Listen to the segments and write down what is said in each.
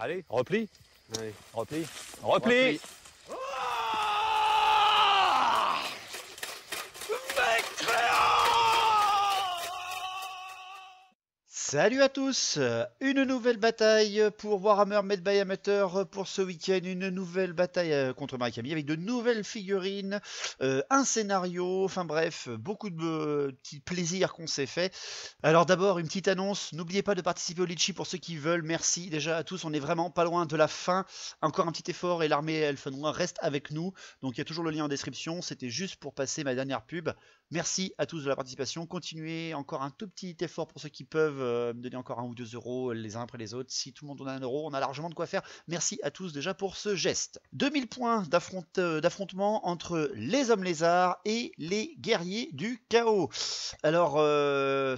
Allez, repli. Allez. Repli. Repli. Salut à tous, une nouvelle bataille pour Warhammer Made by Amateur pour ce week-end, une nouvelle bataille contre Murakami avec de nouvelles figurines, un scénario, enfin bref, beaucoup de petits plaisirs qu'on s'est fait. Alors d'abord une petite annonce, n'oubliez pas de participer au Litchi pour ceux qui veulent, merci déjà à tous, on est vraiment pas loin de la fin, encore un petit effort et l'armée Elfe Noir reste avec nous, donc il y a toujours le lien en description, c'était juste pour passer ma dernière pub. Merci à tous de la participation, continuez encore un tout petit effort pour ceux qui peuvent me donner encore 1 ou 2 euros les uns après les autres. Si tout le monde en a 1 euro, on a largement de quoi faire. Merci à tous déjà pour ce geste. 2000 points d'affrontement entre les hommes lézards et les guerriers du chaos. Alors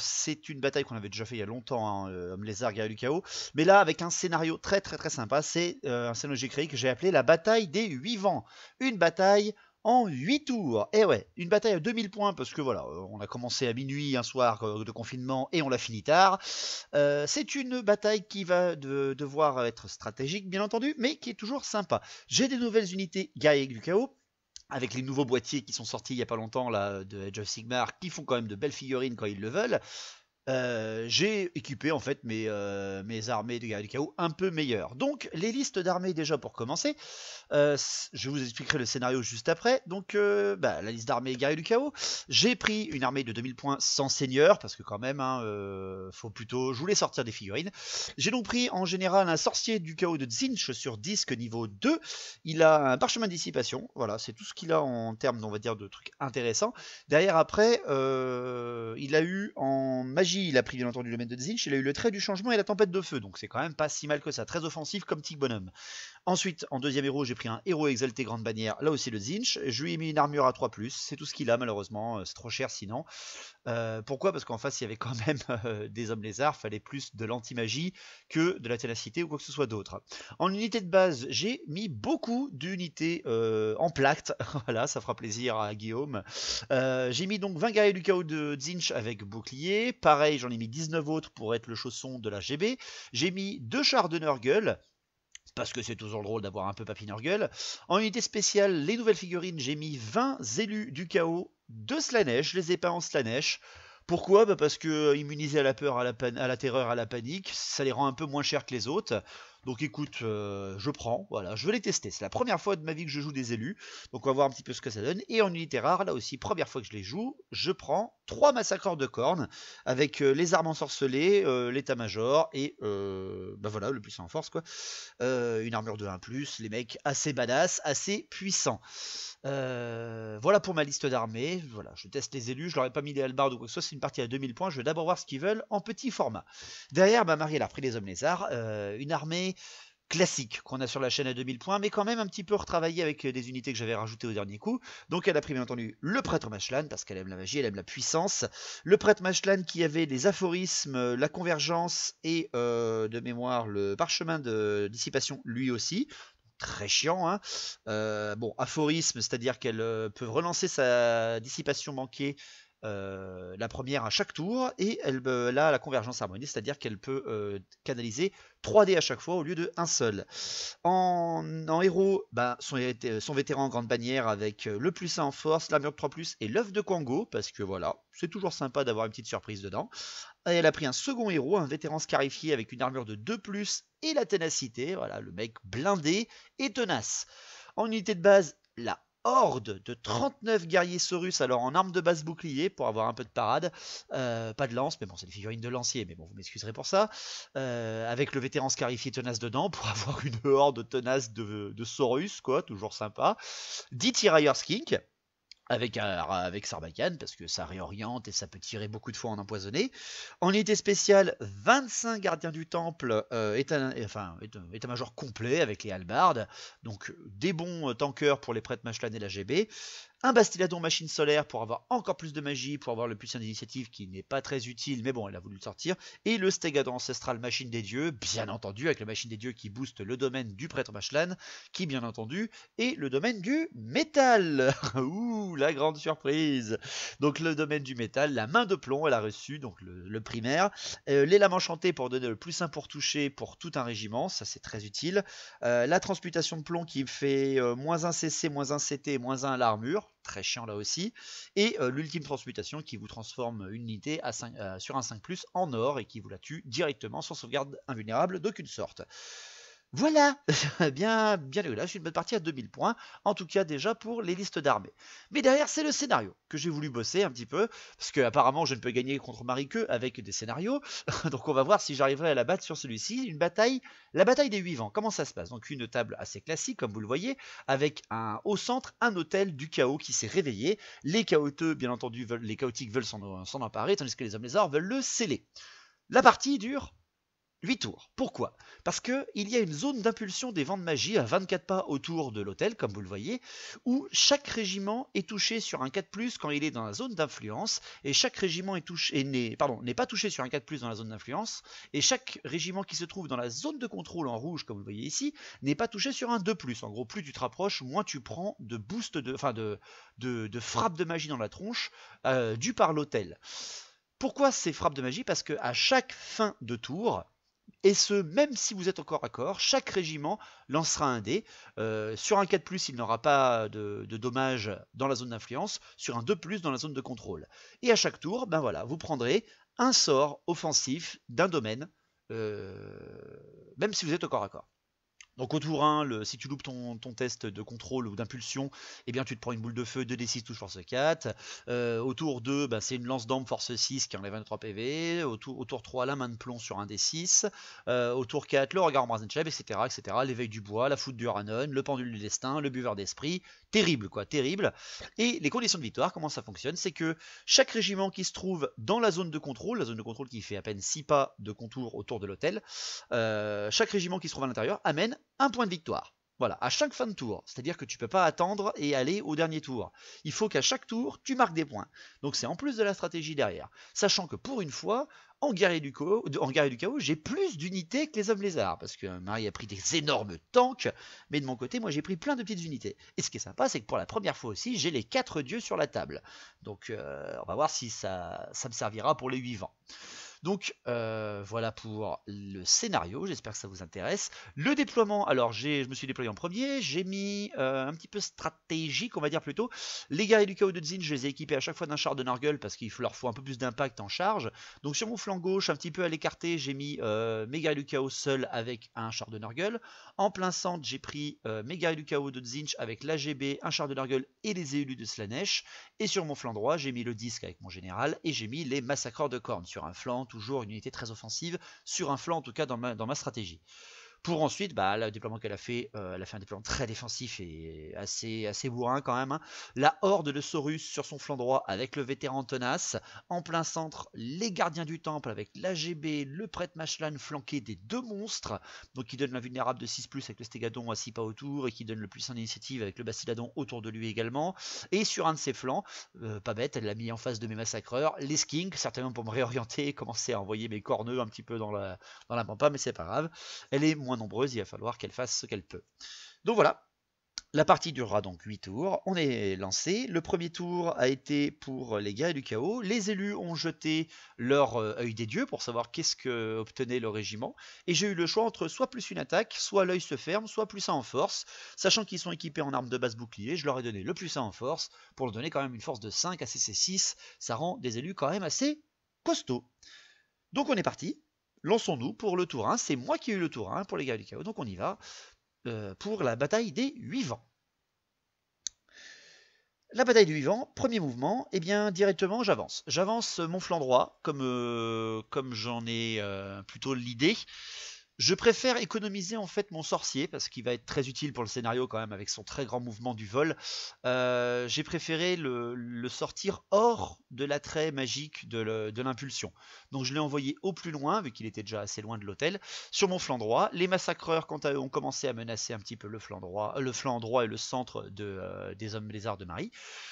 c'est une bataille qu'on avait déjà fait il y a longtemps, hein, hommes lézards, guerriers du chaos. Mais là avec un scénario très sympa, c'est un scénario que j'ai créé que j'ai appelé la bataille des 8 vents. Une bataille en 8 tours. Et ouais, une bataille à 2000 points parce que voilà, on a commencé à minuit un soir de confinement et on l'a fini tard. C'est une bataille qui va devoir être stratégique bien entendu, mais qui est toujours sympa. J'ai des nouvelles unités guerriers du chaos avec les nouveaux boîtiers qui sont sortis il n'y a pas longtemps là, de Age of Sigmar, qui font quand même de belles figurines quand ils le veulent. J'ai équipé en fait mes armées de guerriers du chaos un peu meilleures. Donc les listes d'armées déjà pour commencer. Je vous expliquerai le scénario juste après. Donc la liste d'armées guerriers du chaos. J'ai pris une armée de 2000 points sans seigneur parce que quand même, hein, faut plutôt. Je voulais sortir des figurines. J'ai donc pris en général un sorcier du chaos de Tzeentch sur disque niveau 2. Il a un parchemin de dissipation. Voilà, c'est tout ce qu'il a en termes, on va dire, de trucs intéressants. Derrière après, il a eu en magie. Il a pris bien entendu le maître de Tzeentch, il a eu le trait du changement et la tempête de feu, donc c'est quand même pas si mal que ça, très offensif comme Tic Bonhomme. Ensuite, en deuxième héros, j'ai pris un héros exalté grande bannière, là aussi le Tzeentch, je lui ai mis une armure à 3+, c'est tout ce qu'il a malheureusement, c'est trop cher sinon. Pourquoi? Parce qu'en face il y avait quand même des hommes lézards, fallait plus de l'anti-magie que de la ténacité ou quoi que ce soit d'autre. En unité de base, j'ai mis beaucoup d'unités en plaques, voilà, ça fera plaisir à Guillaume. J'ai mis donc 20 guerriers du chaos de Tzeentch avec bouclier, pareil j'en ai mis 19 autres pour être le chausson de la GB. J'ai mis 2 chars de Nurgle, parce que c'est toujours drôle d'avoir un peu Papy Nurgle. En unité spéciale, les nouvelles figurines, j'ai mis 20 élus du chaos de Slaanesh, je les ai peints en Slaanesh. Pourquoi? Parce que immunisés à la peur, à la terreur, à la panique, ça les rend un peu moins chers que les autres. Donc écoute, je prends, voilà, je veux les tester. C'est la première fois de ma vie que je joue des élus, donc on va voir un petit peu ce que ça donne. Et en unité rare, là aussi, première fois que je les joue, je prends 3 massacreurs de cornes, avec les armes ensorcelées, l'état-major, et voilà, le puissant en force, quoi. Une armure de 1+, les mecs assez badass, assez puissants. Voilà pour ma liste d'armées. Voilà, je teste les élus, je leur ai pas mis les halbards ou quoi que ce soit, c'est une partie à 2000 points, je vais d'abord voir ce qu'ils veulent en petit format. Derrière, Marie elle a repris les hommes lézards, une armée classique qu'on a sur la chaîne à 2000 points, mais quand même un petit peu retravaillé avec des unités que j'avais rajoutées au dernier coup. Donc elle a pris bien entendu le prêtre Mashlan, parce qu'elle aime la magie, elle aime la puissance. Le prêtre Mashlan qui avait les aphorismes, la convergence et de mémoire le parchemin de dissipation lui aussi. Très chiant, hein. Bon, aphorisme, c'est-à-dire qu'elle peut relancer sa dissipation manquée, la première à chaque tour, et elle a la convergence harmonieuse, c'est-à-dire qu'elle peut canaliser 3 dés à chaque fois au lieu de 1 seul. En héros, son vétéran en grande bannière avec le +1 en force, l'armure de 3+, et l'œuf de Quango, parce que voilà, c'est toujours sympa d'avoir une petite surprise dedans. Et elle a pris un second héros, un vétéran scarifié avec une armure de 2+, et la ténacité, voilà, le mec blindé et tenace. En unité de base, la horde de 39 guerriers Saurus, alors en arme de base bouclier, pour avoir un peu de parade, pas de lance, mais bon, c'est des figurines de lancier, mais bon, vous m'excuserez pour ça, avec le vétéran scarifié tenace dedans, pour avoir une horde tenace de Saurus, quoi, toujours sympa. 10 tirailleurs skink, avec Sarbacane, parce que ça réoriente et ça peut tirer beaucoup de fois en empoisonné. En unité spéciale, 25 gardiens du temple, état-major complet avec les halbards, donc des bons tankers pour les prêtres Mashlan et la GB. un Bastiladon machine solaire pour avoir encore plus de magie, pour avoir le puissant d'initiative qui n'est pas très utile, mais bon, elle a voulu le sortir. Et le Stegadon ancestral machine des dieux, bien entendu, avec la machine des dieux qui booste le domaine du prêtre Mashlan, qui bien entendu est le domaine du métal. Ouh, la grande surprise. Donc le domaine du métal, la main de plomb, elle a reçu, donc le primaire. Les lames enchantées pour donner le plus 1 pour toucher pour tout un régiment, ça c'est très utile. La transmutation de plomb qui fait moins 1 CC, moins 1 CT, moins 1 à l'armure. Très chiant là aussi, et l'ultime transmutation qui vous transforme une unité à 5, sur un 5+, en or et qui vous la tue directement sans sauvegarde invulnérable d'aucune sorte. Voilà, bien là, je suis une bonne partie à 2000 points, en tout cas déjà pour les listes d'armées. Mais derrière, c'est le scénario que j'ai voulu bosser un petit peu, parce que apparemment je ne peux gagner contre Marie que avec des scénarios, donc on va voir si j'arriverai à la battre sur celui-ci. Une bataille, la bataille des 8 vents, comment ça se passe? Donc une table assez classique, comme vous le voyez, avec au centre un hôtel du chaos qui s'est réveillé. Les chaoteux, bien entendu, les chaotiques veulent s'en emparer, tandis que les hommes lézards veulent le sceller. La partie dure 8 tours. Pourquoi? Parce qu'il y a une zone d'impulsion des vents de magie à 24 pas autour de l'hôtel, comme vous le voyez, où chaque régiment est touché sur un 4+, quand il est dans la zone d'influence, et chaque régiment n'est pas touché sur un 4+, dans la zone d'influence, et chaque régiment qui se trouve dans la zone de contrôle en rouge, comme vous le voyez ici, n'est pas touché sur un 2+. En gros, plus tu te rapproches, moins tu prends de boost, de frappe de magie dans la tronche, dû par l'hôtel. Pourquoi ces frappes de magie? Parce qu'à chaque fin de tour, et ce, même si vous êtes au corps à corps, chaque régiment lancera un dé. Sur un 4+, il n'aura pas de dommages dans la zone d'influence. Sur un 2+, dans la zone de contrôle. Et à chaque tour, ben voilà, vous prendrez un sort offensif d'un domaine, même si vous êtes au corps à corps. Donc au tour 1, si tu loupes ton test de contrôle ou d'impulsion, eh bien tu te prends une boule de feu, 2d6 touche force 4. Au tour 2, bah, c'est une lance d'ambre force 6 qui enlève 23 PV. Au tour 3, la main de plomb sur un d6. Au tour 4, le regard embrasé de chèvre, etc., etc. L'éveil du bois, la foudre du Ranon, le pendule du destin, le buveur d'esprit. Terrible, quoi, terrible. Et les conditions de victoire, comment ça fonctionne? C'est que chaque régiment qui se trouve dans la zone de contrôle qui fait à peine 6 pas de contour autour de l'hôtel, chaque régiment qui se trouve à l'intérieur amène un point de victoire. Voilà, à chaque fin de tour. C'est-à-dire que tu ne peux pas attendre et aller au dernier tour. Il faut qu'à chaque tour, tu marques des points. Donc c'est en plus de la stratégie derrière. Sachant que pour une fois, en guerrier du chaos, j'ai plus d'unités que les hommes lézards. Parce que Marie a pris des énormes tanks. Mais de mon côté, moi j'ai pris plein de petites unités. Et ce qui est sympa, c'est que pour la première fois aussi, j'ai les 4 dieux sur la table. Donc on va voir si ça me servira pour les 8 vents. Donc voilà pour le scénario, j'espère que ça vous intéresse. Le déploiement, alors je me suis déployé en premier, j'ai mis un petit peu stratégique, on va dire plutôt. Les guerriers du chaos de Tzin, je les ai équipés à chaque fois d'un char de Nurgle parce qu'il leur faut un peu plus d'impact en charge. Donc sur mon flanc gauche, un petit peu à l'écarté, j'ai mis mes guerriers du chaos seuls avec un char de Nurgle. En plein centre, j'ai pris mes guerriers du chaos de Tzinch avec l'AGB, un char de Nurgle et les élus de Slaanesh. Et sur mon flanc droit, j'ai mis le disque avec mon général et j'ai mis les massacreurs de Khorne sur un flanc, toujours une unité très offensive, sur un flanc en tout cas dans ma stratégie. Pour ensuite, le déploiement qu'elle a fait, elle a fait un déploiement très défensif et assez bourrin quand même. Hein. La horde de Saurus sur son flanc droit avec le vétéran tenace. En plein centre, les gardiens du temple avec l'AGB, le prêtre Mashlan flanqué des 2 monstres. Donc qui donne l'invulnérable de 6+, avec le Stegadon à 6 pas autour et qui donne le puissant d'initiative avec le Bastiladon autour de lui également. Et sur un de ses flancs, pas bête, elle l'a mis en face de mes massacreurs, les Skinks, certainement pour me réorienter et commencer à envoyer mes corneux un petit peu dans la pampa, mais c'est pas grave. Elle est moins nombreuse, il va falloir qu'elle fasse ce qu'elle peut. Donc voilà, la partie durera donc 8 tours, on est lancé. Le premier tour a été pour les guerriers du chaos. Les élus ont jeté leur œil des dieux pour savoir qu'est-ce que obtenait le régiment. Et j'ai eu le choix entre soit plus une attaque, soit l'œil se ferme, soit plus 1 en force. Sachant qu'ils sont équipés en armes de base bouclier, je leur ai donné le plus 1 en force pour leur donner quand même une force de 5 à CC6. Ça rend des élus quand même assez costauds. Donc on est parti. Lançons-nous pour le tour 1. C'est moi qui ai eu le tour 1 pour les guerriers du chaos. Donc on y va pour la bataille des 8 vents. La bataille des 8 vents, premier mouvement, eh bien directement j'avance. J'avance mon flanc droit, comme j'en ai plutôt l'idée. Je préfère économiser en fait mon sorcier parce qu'il va être très utile pour le scénario quand même avec son très grand mouvement du vol. J'ai préféré le sortir hors de l'attrait magique de l'impulsion. Donc je l'ai envoyé au plus loin vu qu'il était déjà assez loin de l'hôtel. Sur mon flanc droit, les massacreurs quant à eux ont commencé à menacer un petit peu le flanc droit et le centre des hommes lézards de Marie.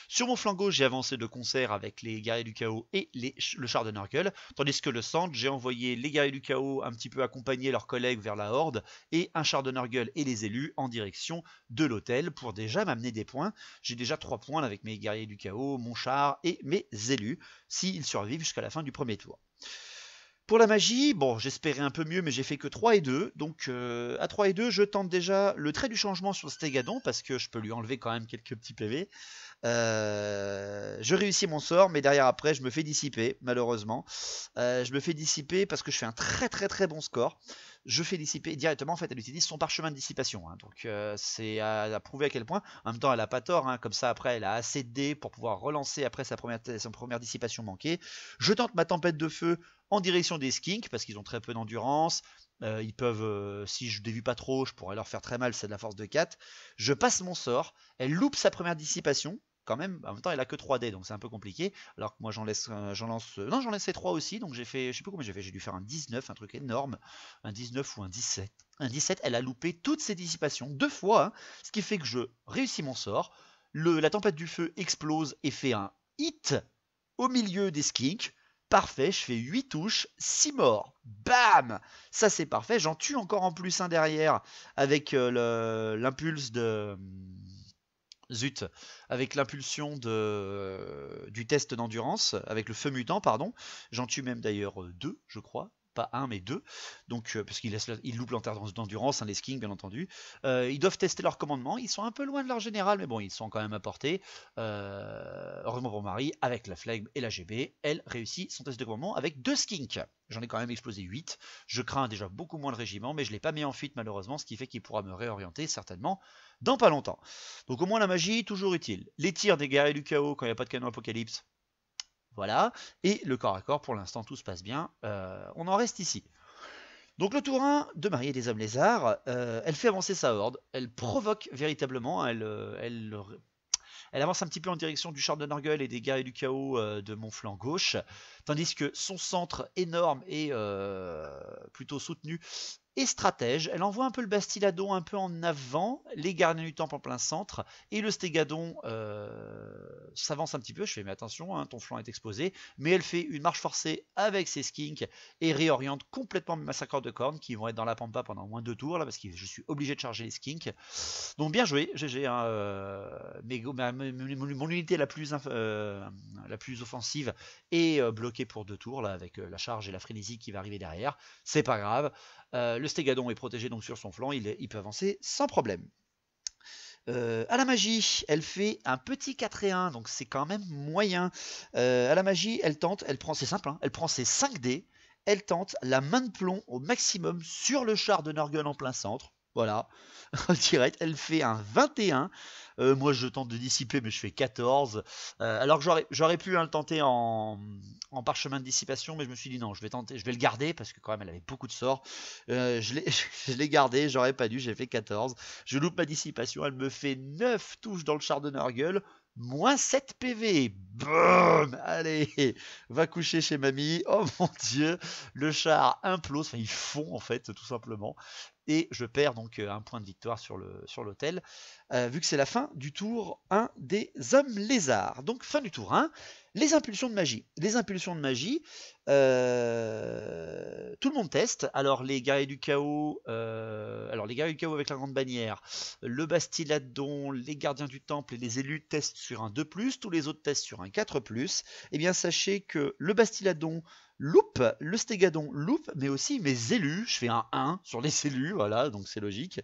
Sur mon flanc gauche, j'ai avancé de concert avec les guerriers du chaos et le char de Nurgle, tandis que le centre, j'ai envoyé les guerriers du chaos un petit peu accompagner leurs collègues vers la horde et un char de Nurgle et les élus en direction de l'hôtel pour déjà m'amener des points. J'ai déjà 3 points avec mes guerriers du chaos, mon char et mes élus s'ils survivent jusqu'à la fin du premier tour. Pour la magie, bon, j'espérais un peu mieux, mais j'ai fait que 3 et 2. Donc, à 3 et 2, je tente déjà le trait du changement sur Stégadon, parce que je peux lui enlever quand même quelques petits PV. Je réussis mon sort, mais derrière après, je me fais dissiper, malheureusement. Je me fais dissiper parce que je fais un très très très bon score. Je fais dissiper directement, en fait, elle utilise son parchemin de dissipation. Hein, donc, c'est à prouver à quel point. En même temps, elle a pas tort. Hein, comme ça, après, elle a assez de dés pour pouvoir relancer après sa première dissipation manquée. Je tente ma tempête de feu en direction des skinks parce qu'ils ont très peu d'endurance. Ils peuvent, si je dévie pas trop, je pourrais leur faire très mal, c'est de la force de 4. Je passe mon sort, elle loupe sa première dissipation, quand même, en même temps elle a que 3 dés, donc c'est un peu compliqué, alors que moi j'en laissais 3 aussi, donc j'ai fait, je sais plus combien j'ai dû faire un 19, un truc énorme, un 19 ou un 17. Un 17, elle a loupé toutes ses dissipations, 2 fois, hein, ce qui fait que je réussis mon sort, la tempête du feu explose et fait un hit au milieu des skinks. Parfait, je fais 8 touches, 6 morts. Bam! Ça c'est parfait, j'en tue encore en plus un derrière avec l'impulse de... Zut, avec l'impulsion du test d'endurance, avec le feu mutant, pardon. J'en tue même d'ailleurs 2, je crois. Pas 1 mais 2, donc parce qu'ils loupent l'alternance d'endurance, hein, les skins bien entendu. Ils doivent tester leur commandement, ils sont un peu loin de leur général, mais bon, ils sont quand même à portée. Heureusement pour Marie, avec la flegme et la GB, elle réussit son test de commandement avec 2 skinks. J'en ai quand même explosé 8. Je crains déjà beaucoup moins le régiment, mais je ne l'ai pas mis en fuite malheureusement, ce qui fait qu'il pourra me réorienter certainement dans pas longtemps. Donc au moins la magie, toujours utile. Les tirs des guerriers du chaos quand il n'y a pas de canon apocalypse. Voilà, et le corps à corps, pour l'instant tout se passe bien, on en reste ici. Donc le tour 1 de Marie et des Hommes Lézards, elle fait avancer sa horde, elle provoque véritablement, elle avance un petit peu en direction du char de Nurgle et des guerriers du chaos de mon flanc gauche, tandis que son centre énorme et plutôt soutenu et stratège. Elle envoie un peu le Bastiladon un peu en avant, les gardiens du temple en plein centre, et le Stégadon s'avance un petit peu. Je fais mais attention, hein, ton flanc est exposé, mais elle fait une marche forcée avec ses skinks et réoriente complètement mes massacreurs de cornes qui vont être dans la pampa pendant au moins 2 tours là parce que je suis obligé de charger les skinks. Donc bien joué, GG. Hein, mon unité la plus offensive est bloquée pour 2 tours là avec la charge et la frénésie qui va arriver derrière. C'est pas grave. Le Stégadon est protégé donc sur son flanc, il peut avancer sans problème. À la magie, elle fait un petit 4 et 1, donc c'est quand même moyen. À la magie, elle prend, c'est simple, hein, elle prend ses 5 dés, elle tente la main de plomb au maximum sur le char de Nurgle en plein centre. Voilà, direct, elle fait un 21. Moi je tente de dissiper, mais je fais 14. Alors que j'aurais pu le tenter en parchemin de dissipation, mais je me suis dit non, je vais le garder parce que quand même elle avait beaucoup de sorts. Je l'ai gardé, j'aurais pas dû, j'ai fait 14. Je loupe ma dissipation, elle me fait 9 touches dans le char de Nurgle. Moins 7 PV. Boum. Allez, va coucher chez mamie. Oh mon dieu, le char implose, enfin il fond en fait, tout simplement. Et je perds donc un point de victoire sur l'hôtel, vu que c'est la fin du tour 1 des Hommes Lézards. Donc fin du tour 1, les impulsions de magie. Les impulsions de magie, tout le monde teste. Alors les guerriers du chaos, avec la grande bannière, le Bastiladon, les gardiens du temple et les élus testent sur un 2+, tous les autres testent sur un 4+. Eh bien sachez que le Bastiladon loupe, le Stégadon loupe, mais aussi mes élus. Je fais un 1 sur les élus, voilà, donc c'est logique.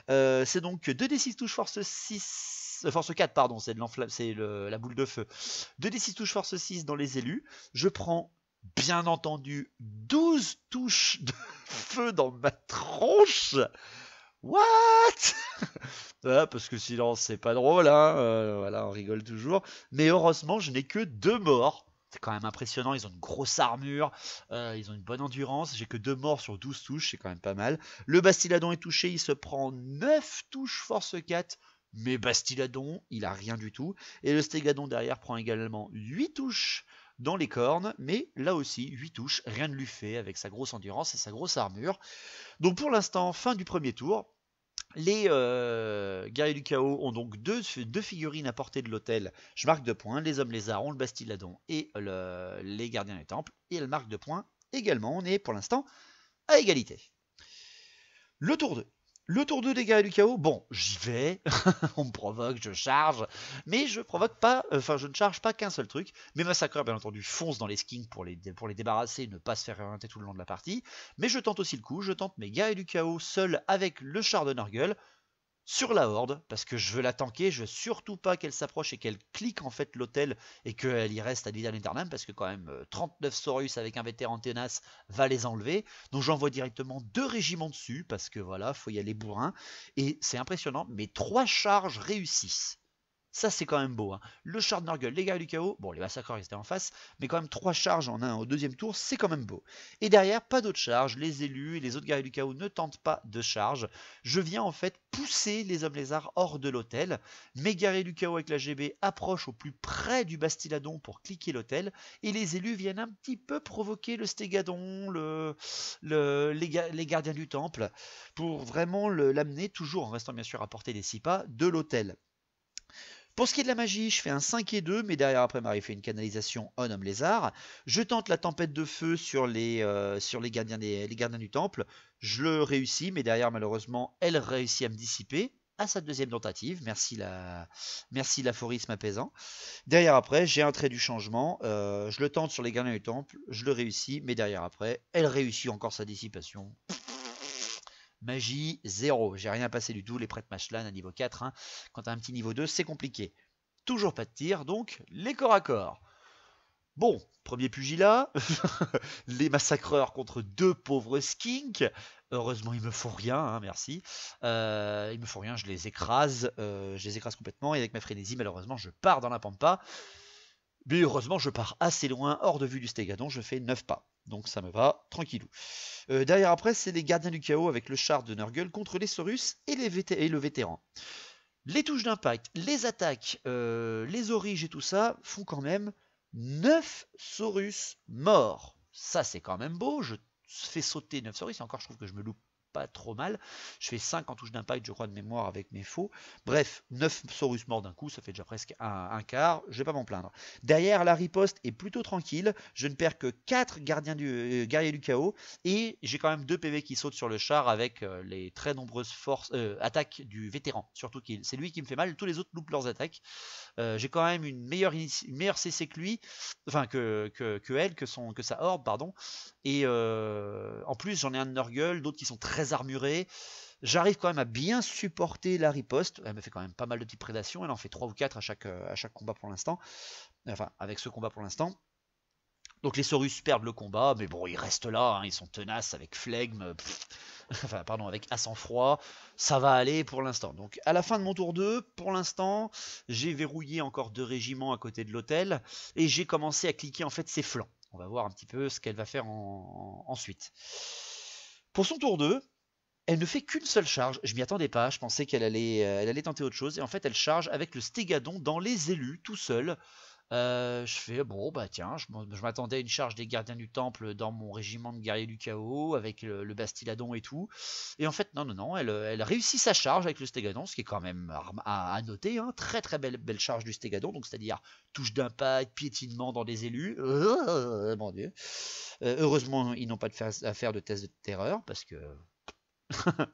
C'est donc 2d6 touches force 6, force 4, pardon, c'est la boule de feu. 2d6 touches force 6 dans les élus. Je prends, bien entendu, 12 touches de feu dans ma tronche. What? Ah, parce que sinon c'est pas drôle, hein. Voilà, on rigole toujours. Mais heureusement, je n'ai que 2 morts. C'est quand même impressionnant, ils ont une grosse armure, ils ont une bonne endurance. J'ai que 2 morts sur 12 touches, c'est quand même pas mal. Le Bastiladon est touché, il se prend 9 touches force 4. Mais Bastiladon, il a rien du tout. Et le Stégadon derrière prend également 8 touches dans les cornes, mais là aussi 8 touches, rien ne lui fait avec sa grosse endurance et sa grosse armure. Donc pour l'instant, fin du premier tour. Les guerriers du chaos ont donc deux figurines à portée de l'hôtel. Je marque 2 points. Les hommes lézards ont le Bastiladon et les gardiens du temple. Et elles marquent 2 points également. On est pour l'instant à égalité. Le tour 2. Le tour 2 des guerriers du chaos, bon, j'y vais, on me provoque, je charge, mais je provoque pas, je ne charge pas qu'un seul truc. Mes massacreurs, bien entendu, foncent dans les skinks pour les débarrasser et ne pas se faire orienter tout le long de la partie. Mais je tente aussi le coup, je tente mes guerriers du chaos seuls avec le char de Nurgle sur la horde, parce que je veux la tanker, je veux surtout pas qu'elle s'approche et qu'elle clique en fait l'hôtel et qu'elle y reste à vitam aeternam, parce que quand même 39 Saurus avec un vétéran tenace va les enlever. Donc j'envoie directement 2 régiments dessus, parce que voilà, faut y aller bourrin. Et c'est impressionnant, mais 3 charges réussissent. Ça, c'est quand même beau. Hein. Le char de Nurgle, les guerriers du chaos, bon, les massacreurs, ils étaient en face, mais quand même 3 charges en un au deuxième tour, c'est quand même beau. Et derrière, pas d'autres charges. Les élus et les autres guerriers du chaos ne tentent pas de charge. Je viens en fait pousser les hommes lézards hors de l'hôtel. Mes guerriers du chaos avec la GB approchent au plus près du Bastiladon pour cliquer l'hôtel. Et les élus viennent un petit peu provoquer le Stégadon, les gardiens du temple, pour vraiment l'amener, toujours en restant bien sûr à portée des 6 pas, de l'hôtel. Pour ce qui est de la magie, je fais un 5 et 2, mais derrière après Marie fait une canalisation en homme lézard. Je tente la tempête de feu sur les gardiens du temple. Je le réussis, mais derrière malheureusement, elle réussit à me dissiper à sa deuxième tentative. Merci l'aphorisme apaisant. Derrière après, j'ai un trait du changement. Je le tente sur les gardiens du temple, je le réussis, mais derrière après, elle réussit encore sa dissipation. Magie, 0. J'ai rien passé du tout. Les prêtres Mashlan à niveau 4. Hein. Quand tu as un petit niveau 2, c'est compliqué. Toujours pas de tir, donc les corps à corps. Bon, premier pugilat. Les massacreurs contre 2 pauvres skinks. Heureusement, ils me font rien, hein, merci. Ils me font rien, je les écrase complètement. Et avec ma frénésie, malheureusement, je pars dans la pampa. Mais heureusement, je pars assez loin, hors de vue du Stégadon. Je fais 9 pas. Donc ça me va, tranquillou. Derrière après, c'est les gardiens du chaos avec le char de Nurgle contre les Saurus et le vétéran. Les touches d'impact, les attaques, les origes et tout ça font quand même 9 Saurus morts. Ça, c'est quand même beau. Je fais sauter 9 Saurus. Et encore, je trouve que je me loupe pas trop mal. Je fais 5 en touche d'impact, je crois, de mémoire avec mes faux. Bref, 9 Saurus morts d'un coup, ça fait déjà presque un quart. Je vais pas m'en plaindre. Derrière, la riposte est plutôt tranquille. Je ne perds que 4 guerriers du chaos. Et j'ai quand même 2 PV qui sautent sur le char avec les très nombreuses attaques du vétéran. Surtout, c'est lui qui me fait mal. Tous les autres loupent leurs attaques. J'ai quand même une meilleure CC que lui, enfin que sa horde, pardon. Et en plus, j'en ai un de Nurgle, d'autres qui sont très armurés. J'arrive quand même à bien supporter la riposte. Elle me fait quand même pas mal de petites prédations. Elle en fait 3 ou 4 à chaque combat pour l'instant. Enfin, avec ce combat pour l'instant. Donc les Saurus perdent le combat, mais bon, ils restent là, hein, ils sont tenaces avec flegme, enfin pardon, avec à sang-froid, ça va aller pour l'instant. Donc à la fin de mon tour 2, pour l'instant, j'ai verrouillé encore 2 régiments à côté de l'hôtel, et j'ai commencé à cliquer en fait ses flancs. On va voir un petit peu ce qu'elle va faire ensuite. Pour son tour 2, elle ne fait qu'une seule charge, je m'y attendais pas, je pensais qu'elle allait tenter autre chose, et en fait elle charge avec le Stégadon dans les élus, tout seul. Je fais bon bah tiens, je m'attendais à une charge des gardiens du temple dans mon régiment de guerriers du chaos avec le Bastiladon et tout, et en fait non, elle réussit sa charge avec le Stégadon, ce qui est quand même à noter, hein. Très très belle charge du Stégadon, donc c'est-à-dire touche d'impact, piétinement dans des élus, mon dieu. Heureusement ils n'ont pas à faire de test de terreur parce que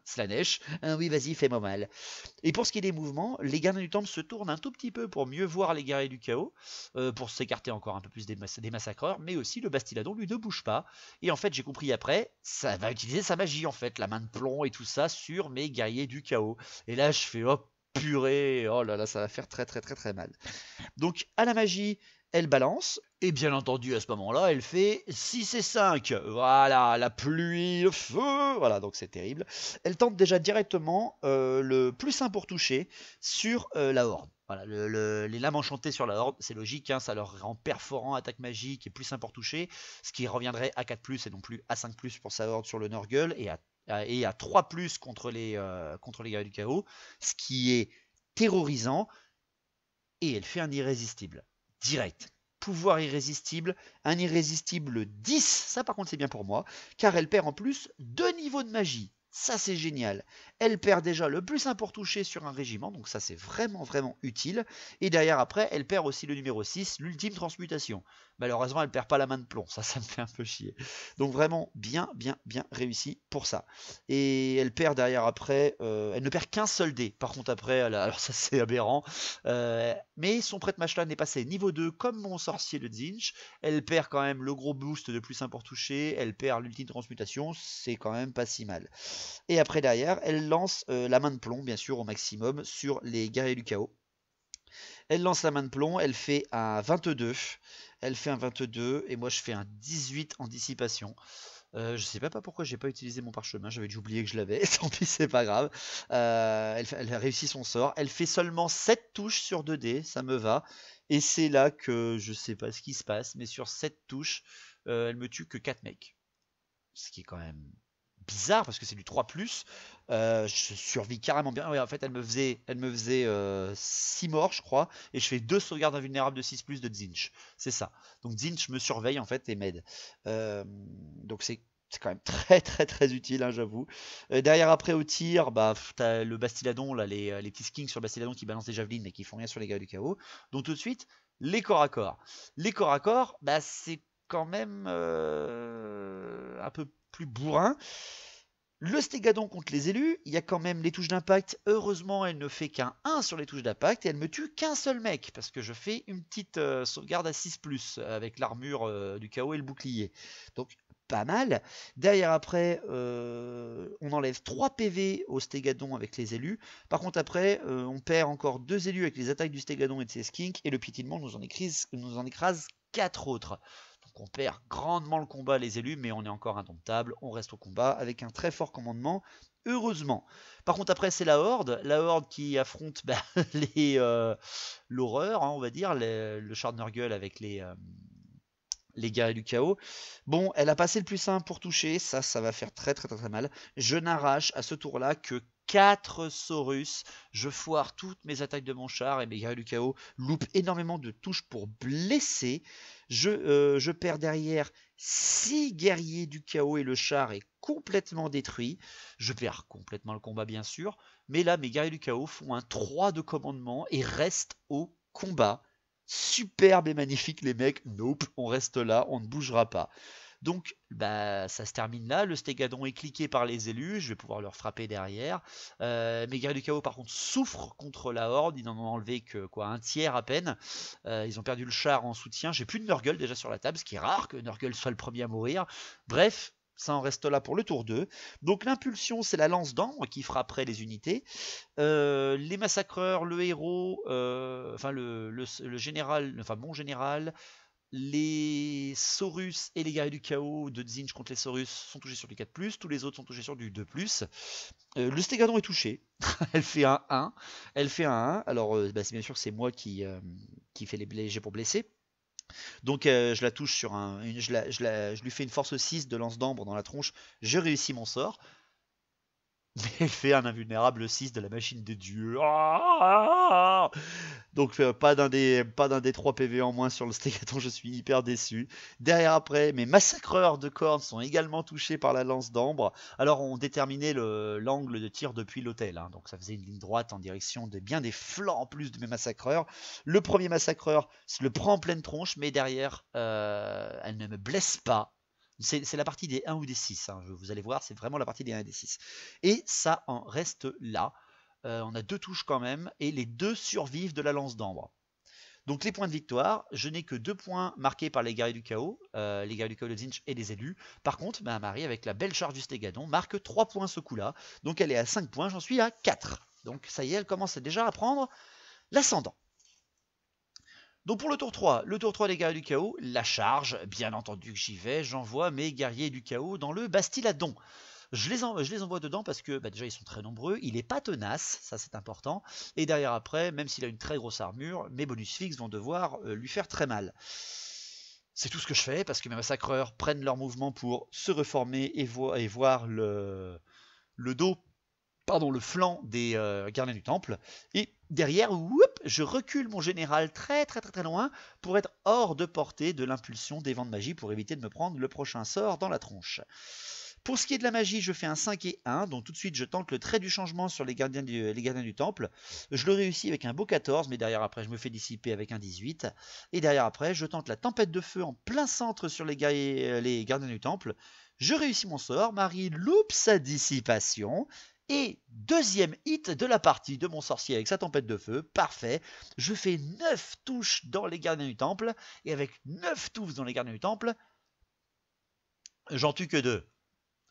Slanesh, oui vas-y fais-moi mal. Et pour ce qui est des mouvements, les gardiens du temple se tournent un tout petit peu pour mieux voir les guerriers du chaos, pour s'écarter encore un peu plus des massacreurs, mais aussi le Bastiladon lui ne bouge pas. Et en fait j'ai compris après, ça va utiliser sa magie en fait, la main de plomb et tout ça sur mes guerriers du chaos. Et là je fais oh purée, oh là là ça va faire très très très très mal. Donc à la magie, elle balance, et bien entendu à ce moment-là, elle fait 6 et 5. Voilà, la pluie, le feu, voilà, donc c'est terrible. Elle tente déjà directement le plus 1 pour toucher sur la horde. Voilà, les lames enchantées sur la horde, c'est logique, hein, ça leur rend perforant, attaque magique et plus simple pour toucher, ce qui reviendrait à 4+, et non plus à 5+ pour sa horde sur le Nurgle, et à 3+ contre les guerriers du chaos, ce qui est terrorisant, et elle fait un irrésistible, direct. Pouvoir irrésistible, un irrésistible 10, ça par contre c'est bien pour moi, car elle perd en plus 2 niveaux de magie. Ça c'est génial. Elle perd déjà le +1 pour toucher sur un régiment, donc ça c'est vraiment vraiment utile. Et derrière après, elle perd aussi le numéro 6, l'ultime transmutation. Malheureusement, elle perd pas la main de plomb, ça me fait un peu chier. Donc vraiment bien réussi pour ça. Et elle perd derrière après, elle ne perd qu'un seul dé. Par contre après, alors ça c'est aberrant. Mais son prêtre Machlan est passé niveau 2 comme mon sorcier de Tzeentch. Elle perd quand même le gros boost de +1 pour toucher, elle perd l'ultime transmutation, c'est quand même pas si mal. Et après derrière, elle lance la main de plomb, bien sûr, au maximum sur les guerriers du chaos. Elle lance la main de plomb, elle fait un 22. Elle fait un 22 et moi je fais un 18 en dissipation. Je sais pas pourquoi j'ai pas utilisé mon parchemin, j'avais dû oublier que je l'avais, tant pis c'est pas grave. Elle a réussi son sort, elle fait seulement 7 touches sur 2 dés, ça me va. Et c'est là que je sais pas ce qui se passe, mais sur 7 touches, elle me tue que 4 mecs. Ce qui est quand même bizarre parce que c'est du 3+. Je survis carrément bien. Ouais, en fait, elle me faisait 6 morts, je crois, et je fais 2 sauvegardes invulnérables de 6+ de Tzeentch. C'est ça. Donc Tzeentch me surveille en fait et m'aide. Donc c'est quand même très utile, hein, j'avoue. Derrière après au tir, bah t'as le Bastiladon, là, les petits skins sur le Bastiladon qui balancent des javelines mais qui font rien sur les gars du chaos. Donc tout de suite, les corps à corps. Les corps à corps, bah c'est quand même un peu plus bourrin. Le Stégadon contre les élus, il y a quand même les touches d'impact. Heureusement, elle ne fait qu'un 1 sur les touches d'impact et elle me tue qu'un seul mec parce que je fais une petite sauvegarde à 6+ avec l'armure du chaos et le bouclier. Donc pas mal. Derrière après, on enlève 3 PV au Stégadon avec les élus. Par contre après, on perd encore 2 élus avec les attaques du Stégadon et de ses skinks et le piétinement nous en écrase 4 autres. On perd grandement le combat les élus, mais on est encore indomptable, on reste au combat avec un très fort commandement, heureusement. Par contre après c'est la Horde qui affronte l'horreur, hein, on va dire, le char de Nurgle avec les guerriers du chaos. Bon, elle a passé le +1 pour toucher, ça va faire très mal. Je n'arrache à ce tour-là que 4 Saurus, je foire toutes mes attaques de mon char et mes guerriers du chaos loupent énormément de touches pour blesser. Je perds derrière 6 guerriers du chaos et le char est complètement détruit. Je perds complètement le combat bien sûr, mais là mes guerriers du chaos font un 3 de commandement et restent au combat. Superbe et magnifique les mecs, nope, on reste là, on ne bougera pas. Donc bah, ça se termine là, le Stégadon est cliqué par les élus, je vais pouvoir leur frapper derrière. Mes guerriers du chaos par contre souffrent contre la horde, ils n'en ont enlevé que quoi, un tiers à peine. Ils ont perdu le char en soutien, j'ai plus de Nurgle déjà sur la table, ce qui est rare que Nurgle soit le premier à mourir. Bref, ça en reste là pour le tour 2. Donc l'impulsion, c'est la lance d'ambre qui frapperait les unités. Les massacreurs, le héros, enfin le général, enfin mon général, les Saurus et les guerriers du chaos de Tzeentch contre les Saurus sont touchés sur du 4+, tous les autres sont touchés sur du 2+. Le Stégadon est touché, elle fait un 1, alors bah, bien sûr c'est moi qui fait les jets pour blesser. Donc je la touche sur je lui fais une force 6 de lance d'ambre dans la tronche, je réussis mon sort. Mais elle fait un invulnérable 6 de la machine des dieux. Donc pas d'un des 3 PV en moins sur le Stégadon, je suis hyper déçu. Derrière après, mes massacreurs de cornes sont également touchés par la lance d'ambre. Alors on déterminait l'angle de tir depuis l'hôtel, hein. Donc ça faisait une ligne droite en direction de bien des flancs en plus de mes massacreurs. Le premier massacreur se le prend en pleine tronche, mais derrière, elle ne me blesse pas. C'est la partie des 1 ou des 6, hein. Vous allez voir, c'est vraiment la partie des 1 et des 6. Et ça en reste là. On a 2 touches quand même, et les 2 survivent de la lance d'ambre. Donc les points de victoire, je n'ai que 2 points marqués par les guerriers du chaos, de Tzeentch et des élus. Par contre, Marie, avec la belle charge du Stégadon, marque 3 points ce coup-là. Donc elle est à 5 points, j'en suis à 4. Donc ça y est, elle commence déjà à prendre l'ascendant. Donc pour le tour 3 des guerriers du chaos, la charge, bien entendu que j'y vais, j'envoie mes guerriers du chaos dans le Bastiladon. Je les envoie dedans parce que déjà ils sont très nombreux, il est pas tenace, ça c'est important, et derrière après, même s'il a une très grosse armure, mes bonus fixes vont devoir lui faire très mal. C'est tout ce que je fais parce que mes massacreurs prennent leur mouvement pour se reformer et voir le dos, pardon, le flanc des gardiens du temple. Et derrière, je recule mon général très loin pour être hors de portée de l'impulsion des vents de magie pour éviter de me prendre le prochain sort dans la tronche. Pour ce qui est de la magie, je fais un 5 et 1, donc tout de suite je tente le trait du changement sur les gardiens du temple. Je le réussis avec un beau 14, mais derrière après je me fais dissiper avec un 18. Et derrière après je tente la tempête de feu en plein centre sur les gardiens du temple. Je réussis mon sort, Marie loupe sa dissipation. Et deuxième hit de la partie de mon sorcier avec sa tempête de feu, parfait. Je fais 9 touches dans les gardiens du temple, et avec 9 touches dans les gardiens du temple, j'en tue que 2.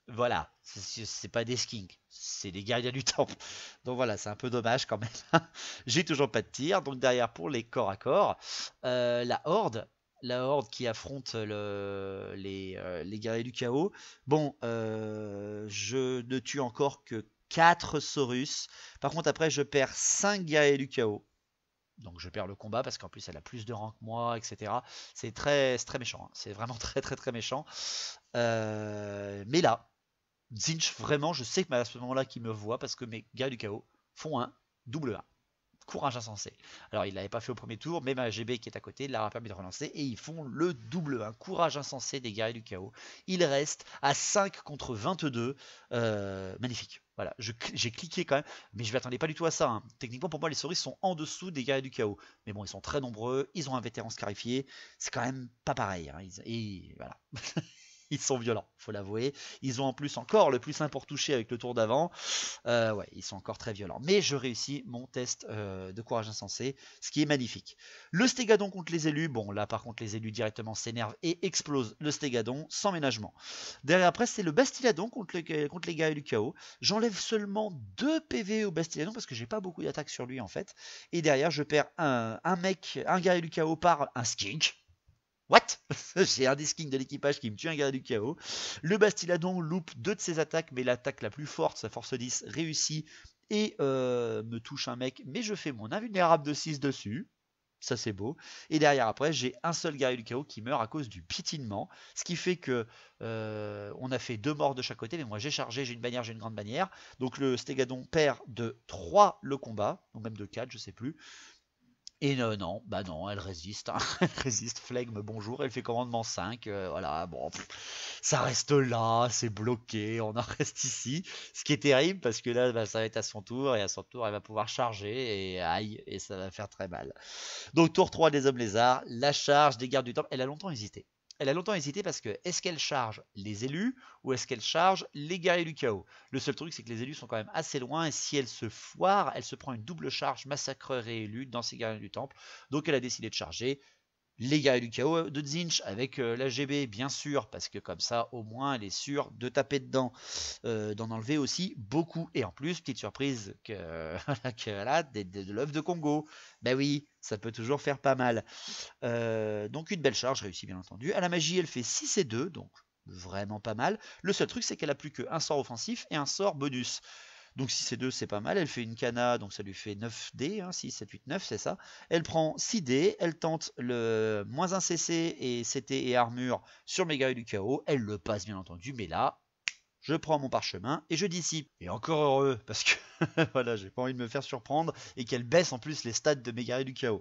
Voilà, c'est pas des skinks, c'est des gardiens du temple. Donc voilà, c'est un peu dommage quand même. J'ai toujours pas de tir. Donc derrière pour les corps à corps, la horde qui affronte les guerriers du chaos. Bon, je ne tue encore que 4 Saurus. Par contre après je perds 5 guerriers du chaos. Donc je perds le combat parce qu'en plus elle a plus de rang que moi, etc. C'est très méchant, hein. C'est vraiment très méchant. Mais là, Tzeentch, vraiment, je sais que à ce moment-là qu'il me voit parce que mes gars du chaos font un double 1. Courage insensé. Alors, il ne l'avait pas fait au premier tour, mais ma GB qui est à côté leur a permis de relancer et ils font le double 1. Courage insensé des guerriers du chaos. Il reste à 5 contre 22. Magnifique. Voilà, j'ai cliqué quand même, mais je ne m'attendais pas du tout à ça, hein. Techniquement, pour moi, les souris sont en dessous des guerriers du chaos. Mais bon, ils sont très nombreux, ils ont un vétéran scarifié. C'est quand même pas pareil, hein. Et voilà. Ils sont violents, faut l'avouer. Ils ont en plus encore le plus 1 pour toucher avec le tour d'avant. Ouais, ils sont encore très violents. Mais je réussis mon test de courage insensé, ce qui est magnifique. Le Stégadon contre les élus. Bon, là par contre, les élus directement s'énervent et explosent le Stégadon sans ménagement. Derrière après, c'est le Bastiladon contre les guerriers du chaos. J'enlève seulement 2 PV au Bastiladon parce que j'ai pas beaucoup d'attaques sur lui en fait. Et derrière, je perds un guerrier du chaos par un skink. What? J'ai un des skins de l'équipage qui me tue un guerrier du chaos. Le Bastiladon loupe 2 de ses attaques, mais l'attaque la plus forte, sa force 10, réussit et me touche un mec. Mais je fais mon invulnérable de 6 dessus. Ça c'est beau. Et derrière après, j'ai un seul guerrier du chaos qui meurt à cause du piétinement. Ce qui fait que on a fait 2 morts de chaque côté. Mais moi j'ai chargé, j'ai une bannière, j'ai une grande bannière. Donc le Stégadon perd de 3 le combat. Ou même de 4, je sais plus. Et non, bah non, elle résiste, hein. Elle résiste, flegme, bonjour, elle fait commandement 5, voilà, bon, ça reste là, c'est bloqué, on en reste ici, ce qui est terrible parce que là, bah, ça va être à son tour, et à son tour, elle va pouvoir charger, et aïe, et ça va faire très mal. Donc tour 3 des hommes lézards, la charge des gardes du temple, elle a longtemps hésité. Elle a longtemps hésité parce que est-ce qu'elle charge les élus ou est-ce qu'elle charge les guerriers du chaos? Le seul truc, c'est que les élus sont quand même assez loin et si elle se foire, elle se prend une double charge massacreur et élus dans ses guerriers du temple. Donc elle a décidé de charger les guerriers du chaos de Tzeentch avec la GB bien sûr parce que comme ça au moins elle est sûre de taper dedans, d'en enlever aussi beaucoup et en plus petite surprise que voilà, de l'œuf de Congo, ben oui ça peut toujours faire pas mal, donc une belle charge réussie bien entendu. À la magie elle fait 6 et 2 donc vraiment pas mal. Le seul truc c'est qu'elle a plus qu'un sort offensif et un sort bonus. Donc 6 et 2 c'est pas mal, elle fait une cana, donc ça lui fait 9D, hein, 6, 7, 8, 9 c'est ça. Elle prend 6D, elle tente le moins 1 CC et CT et armure sur mes guerriers du chaos, elle le passe bien entendu, mais là, je prends mon parchemin et je dissipe. Et encore heureux, parce que voilà, j'ai pas envie de me faire surprendre et qu'elle baisse en plus les stats de mes guerriers du chaos.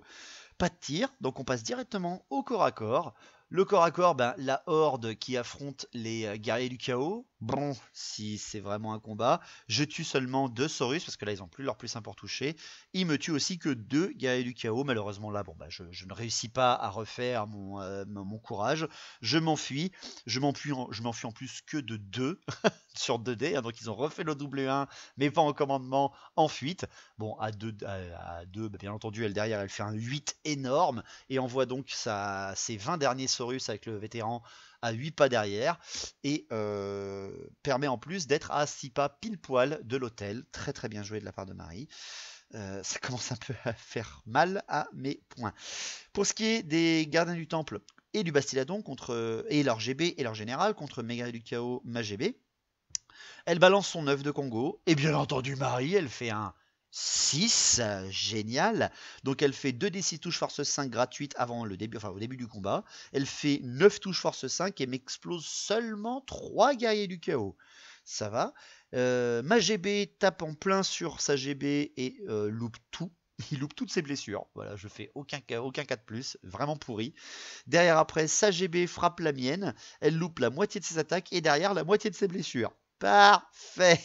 Pas de tir, donc on passe directement au corps à corps. Le corps à corps, ben, la horde qui affronte les guerriers du chaos. Bon, si c'est vraiment un combat, je tue seulement 2 Saurus parce que là ils ont plus leur plus 1 pour toucher. Ils me tuent aussi que 2 guerriers du chaos. Malheureusement là, bon bah je ne réussis pas à refaire mon courage. Je m'enfuis. Je m'enfuis en plus que de 2 sur 2D. Hein, donc ils ont refait le double 1, mais pas en commandement, en fuite. Bon, à 2, bah, bien entendu, elle derrière, elle fait un 8 énorme et envoie donc ses 20 derniers Saurus avec le vétéran à 8 pas derrière et permet en plus d'être à 6 pas pile poil de l'hôtel. Très bien joué de la part de Marie. Ça commence un peu à faire mal à mes points. Pour ce qui est des gardiens du temple et du Bastiladon et leur GB et leur général contre mes guerriers du chaos, ma GB. Elle balance son œuf de Congo. Et bien entendu, Marie, elle fait un 6, génial. Donc elle fait 2d6 touches force 5 gratuites avant le début, enfin au début du combat. Elle fait 9 touches force 5 et m'explose seulement 3 guerriers du chaos. Ça va. Ma GB tape en plein sur sa GB et loupe tout. Il loupe toutes ses blessures. Voilà, je fais aucun cas de plus. Vraiment pourri. Derrière, après, sa GB frappe la mienne. Elle loupe la moitié de ses attaques et derrière, la moitié de ses blessures. Parfait.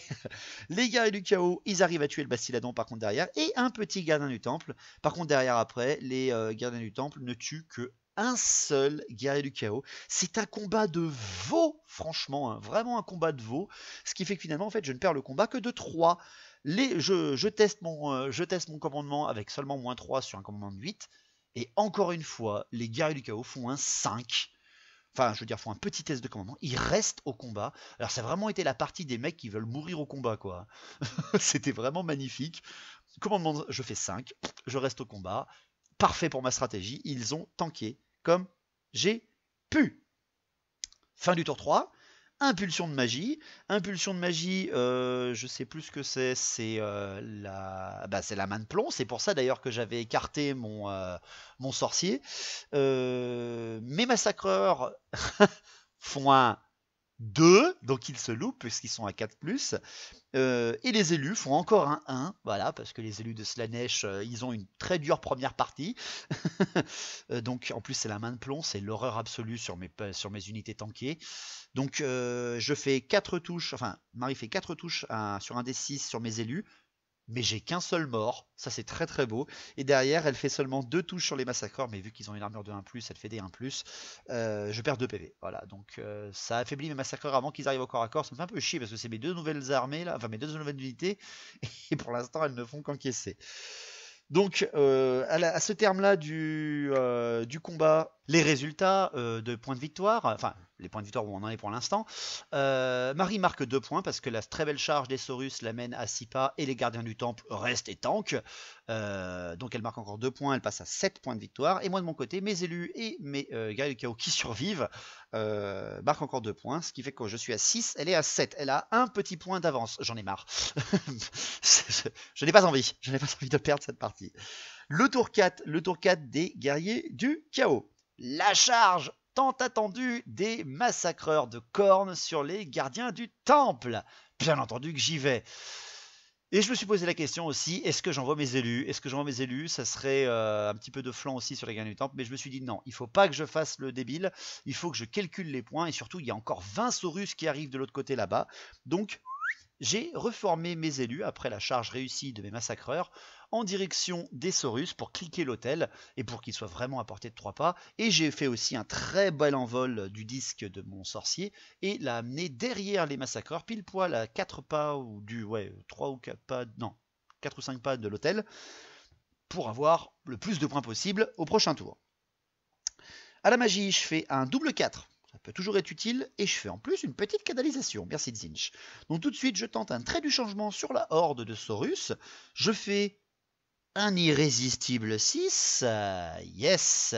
Les guerriers du chaos, ils arrivent à tuer le Bastiladon par contre derrière. Et un petit gardien du temple. Par contre derrière après, les gardiens du temple ne tuent que un seul guerrier du chaos. C'est un combat de veau, franchement, hein, vraiment un combat de veau. Ce qui fait que finalement, en fait, je ne perds le combat que de 3. Je teste mon commandement avec seulement moins 3 sur un commandement de 8. Et encore une fois, les guerriers du chaos font un 5. Enfin, je veux dire, font un petit test de commandement. Ils restent au combat. Alors, ça a vraiment été la partie des mecs qui veulent mourir au combat, quoi. C'était vraiment magnifique. Commandement, je fais 5. Je reste au combat. Parfait pour ma stratégie. Ils ont tanké comme j'ai pu. Fin du tour 3. Impulsion de magie. Impulsion de magie, je sais plus ce que c'est. C'est la main de plomb. C'est pour ça d'ailleurs que j'avais écarté mon sorcier. Mes massacreurs font un 2, donc ils se loupent puisqu'ils sont à 4+. Et les élus font encore un 1, voilà, parce que les élus de Slaanesh, ils ont une très dure première partie. Donc en plus c'est la main de plomb, c'est l'horreur absolue sur mes unités tankées. Donc je fais 4 touches, enfin Marie fait 4 touches sur un D6 sur mes élus, mais j'ai qu'un seul mort, ça c'est très très beau. Et derrière elle fait seulement 2 touches sur les massacreurs, mais vu qu'ils ont une armure de 1+, elle fait des 1+, je perds 2 PV. Voilà, donc ça affaiblit mes massacreurs avant qu'ils arrivent au corps à corps. Ça me fait un peu chier parce que c'est mes 2 nouvelles armées là, enfin mes 2 nouvelles unités, et pour l'instant elles ne font qu'encaisser. Donc, à ce terme-là du combat, les résultats de points de victoire, enfin, les points de victoire où on en est pour l'instant, Marie marque 2 points parce que la très belle charge des Saurus l'amène à 6 pas et les gardiens du temple restent et tankent. Donc, elle marque encore 2 points, elle passe à 7 points de victoire. Et moi, de mon côté, mes élus et mes guerriers du chaos qui survivent marquent encore 2 points, ce qui fait que je suis à 6, elle est à 7. Elle a un petit point d'avance, j'en ai marre. Je n'ai pas envie de perdre cette partie. Le tour 4 des guerriers du chaos. La charge tant attendue des massacreurs de cornes sur les gardiens du temple. Bien entendu que j'y vais. Et je me suis posé la question aussi, est-ce que j'envoie mes élus? Est-ce que j'envoie mes élus? Ça serait un petit peu de flanc aussi sur les gardiens du temple, mais je me suis dit non, il ne faut pas que je fasse le débile, il faut que je calcule les points, et surtout il y a encore 20 Saurus qui arrivent de l'autre côté là-bas. Donc j'ai reformé mes élus après la charge réussie de mes massacreurs en direction des Saurus pour cliquer l'hôtel et pour qu'il soit vraiment à portée de 3 pas. Et j'ai fait aussi un très bel envol du disque de mon sorcier et l'a amené derrière les massacreurs, pile poil à 4 pas ou 3 ou 4 pas, non, 4 ou 5 pas de l'hôtel pour avoir le plus de points possible au prochain tour. À la magie, je fais un double 4. Ça peut toujours être utile, et je fais en plus une petite canalisation, merci Zinch. Donc tout de suite, je tente un trait du changement sur la horde de Saurus. Je fais un irrésistible 6, yes.